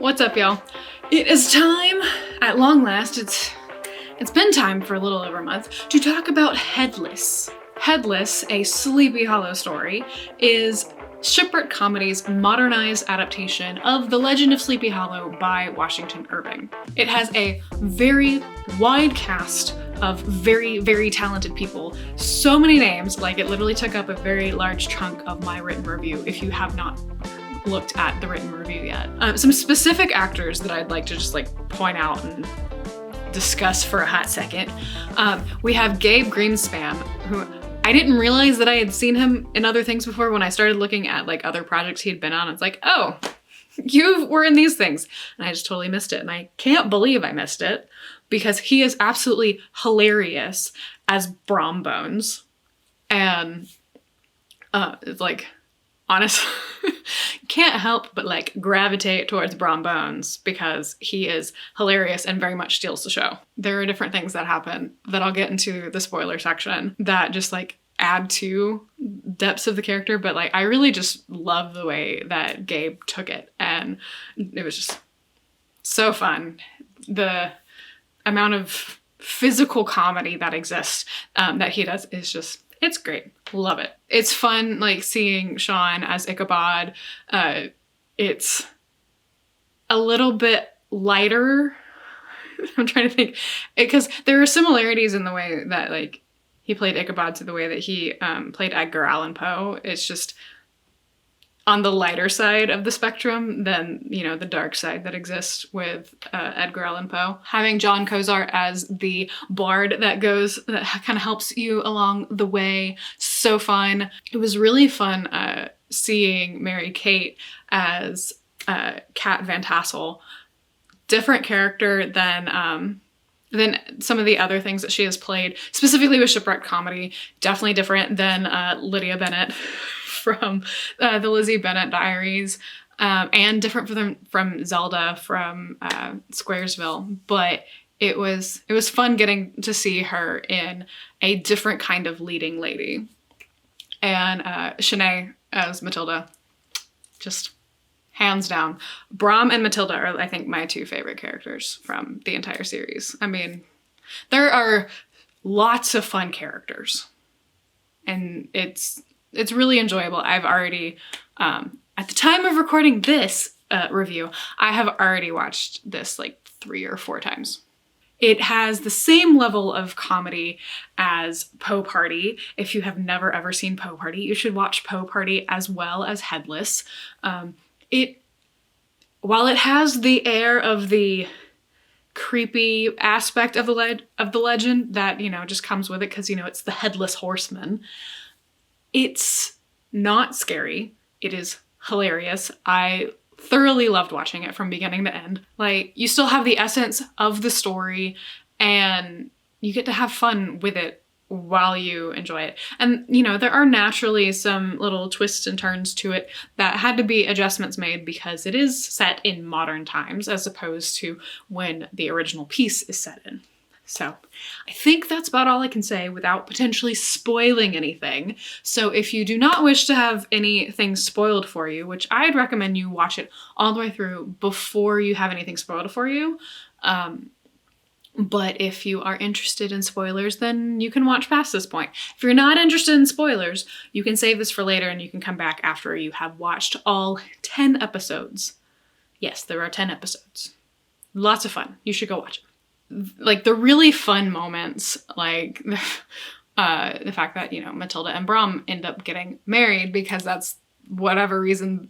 What's up, y'all? It is time, at long last, it's been time for a little over a month, to talk about Headless. Headless, a Sleepy Hollow story, is Shipwreck Comedy's modernized adaptation of The Legend of Sleepy Hollow by Washington Irving. It has a very wide cast of very, very talented people. So many names, like it literally took up a very large chunk of my written review if you have not looked at the written review yet. Some specific actors that I'd like to just point out and discuss for a hot second. We have Gabe Greenspan, who I didn't realize that I had seen him in other things before. When I started looking at other projects he'd been on, it's like, oh, you were in these things. And I just totally missed it. And I can't believe I missed it because he is absolutely hilarious as Brom Bones. And it's honestly, can't help but gravitate towards Brom Bones because he is hilarious and very much steals the show. There are different things that happen that I'll get into the spoiler section that just add to depths of the character, but I really just love the way that Gabe took it, and it was just so fun. The amount of physical comedy that exists that he does is just, it's great. Love it. It's fun, seeing Sean as Ichabod. It's a little bit lighter. I'm trying to think, because there are similarities in the way that he played Ichabod to the way that he played Edgar Allan Poe. It's just on the lighter side of the spectrum than, the dark side that exists with Edgar Allan Poe. Having John Kozar as the bard that kind of helps you along the way. So fun. It was really fun seeing Mary Kate as Kat Van Tassel. Different character than some of the other things that she has played, specifically with Shipwreck Comedy. Definitely different than Lydia Bennett from the Lizzie Bennett Diaries, and different from Zelda from Squaresville. But it was fun getting to see her in a different kind of leading lady. And Shanae as Matilda, just hands down. Brom and Matilda are, I think, my two favorite characters from the entire series. I mean, there are lots of fun characters, and it's really enjoyable. I've already, at the time of recording this review, I have already watched this 3 or 4 times. It has the same level of comedy as Poe Party. If you have never ever seen Poe Party, you should watch Poe Party as well as Headless. While it has the air of the creepy aspect of the legend that, just comes with it because, it's the Headless Horseman, it's not scary. It is hilarious. I thoroughly loved watching it from beginning to end. You still have the essence of the story and you get to have fun with it while you enjoy it. And, there are naturally some little twists and turns to it that had to be adjustments made because it is set in modern times as opposed to when the original piece is set in. So I think that's about all I can say without potentially spoiling anything. So if you do not wish to have anything spoiled for you, which I'd recommend you watch it all the way through before you have anything spoiled for you. But if you are interested in spoilers, then you can watch past this point. If you're not interested in spoilers, you can save this for later and you can come back after you have watched all 10 episodes. Yes, there are 10 episodes. Lots of fun. You should go watch it. The really fun moments, the fact that, Matilda and Brom end up getting married because that's whatever reason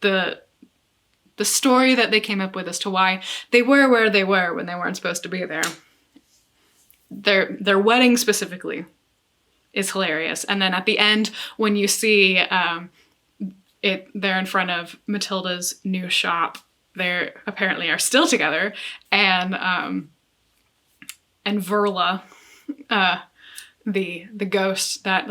the story that they came up with as to why they were where they were when they weren't supposed to be there. Their wedding specifically is hilarious. And then at the end, when you see they're in front of Matilda's new shop, they apparently are still together, and Verla, the ghost that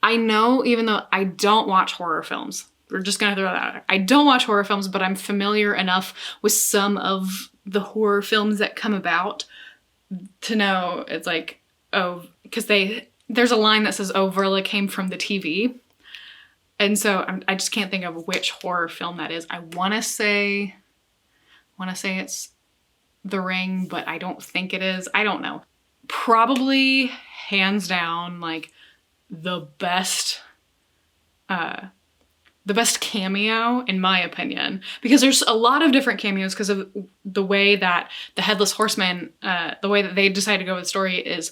I know, even though I don't watch horror films, we're just gonna throw that out there. I don't watch horror films, but I'm familiar enough with some of the horror films that come about to know it's because there's a line that says, "Oh, Verla came from the TV." And so I just can't think of which horror film that is. I wanna say it's The Ring, but I don't think it is. I don't know. Probably hands down, like the best cameo in my opinion, because there's a lot of different cameos because of the way that the Headless Horseman, the way that they decided to go with the story is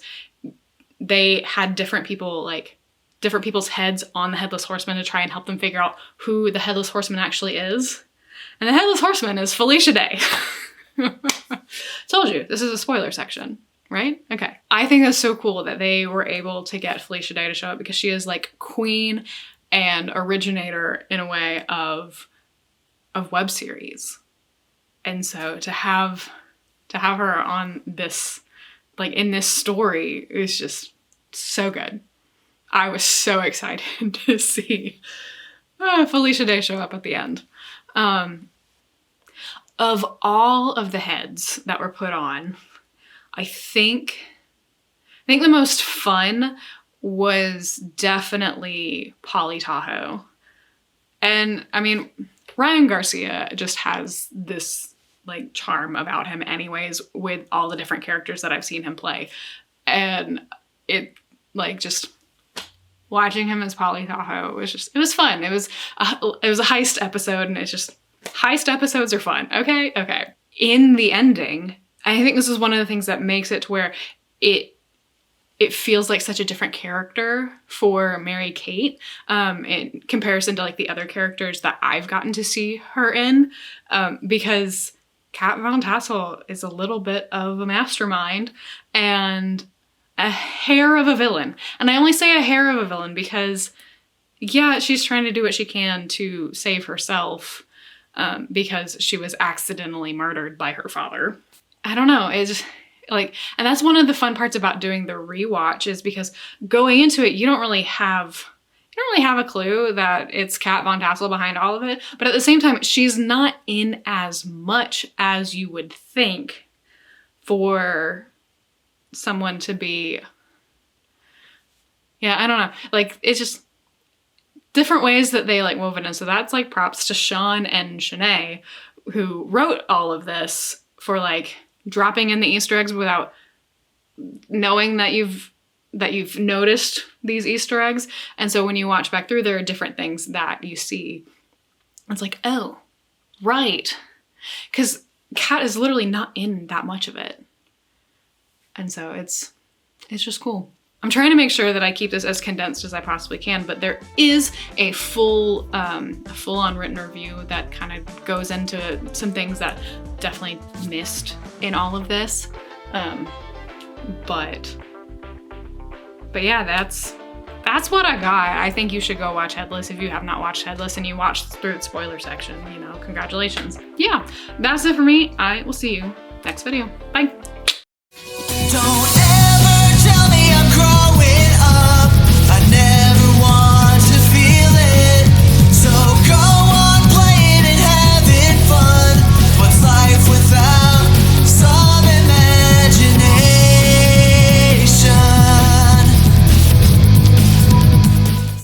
they had different people, like different people's heads on the Headless Horseman to try and help them figure out who the Headless Horseman actually is. And the Headless Horseman is Felicia Day. Told you, this is a spoiler section, right? Okay. I think that's so cool that they were able to get Felicia Day to show up because she is like queen and originator in a way of web series. And so to have her on this, like in this story, is just so good. I was so excited to see Felicia Day show up at the end. Of all of the heads that were put on, I think the most fun was definitely Polly Tahoe. And I mean, Ryan Garcia just has this like charm about him anyways with all the different characters that I've seen him play. And it like just watching him as Polly Tahoe it was fun. It was a heist episode, and it's just, heist episodes are fun. Okay. In the ending, I think this is one of the things that makes it to where it feels like such a different character for Mary-Kate in comparison to like the other characters that I've gotten to see her in, because Kat Von Tassel is a little bit of a mastermind and a hair of a villain. And I only say a hair of a villain because, yeah, she's trying to do what she can to save herself because she was accidentally murdered by her father. I don't know, it's just, like, and that's one of the fun parts about doing the rewatch is because going into it, you don't really have a clue that it's Kat Von Tassel behind all of it. But at the same time, she's not in as much as you would think for someone to be, yeah, I don't know. Like, it's just different ways that they like wove it in. So that's like props to Sean and Shanae, who wrote all of this, for like dropping in the Easter eggs without knowing that you've noticed these Easter eggs. And so when you watch back through, there are different things that you see. It's like, oh, right. Because Kat is literally not in that much of it. And so it's just cool. I'm trying to make sure that I keep this as condensed as I possibly can, but there is a full-on written review that kind of goes into some things that definitely missed in all of this. But yeah, that's what I got. I think you should go watch Headless if you have not watched Headless and you watched through the spoiler section, you know, congratulations. Yeah, that's it for me. I will see you next video. Bye. Don't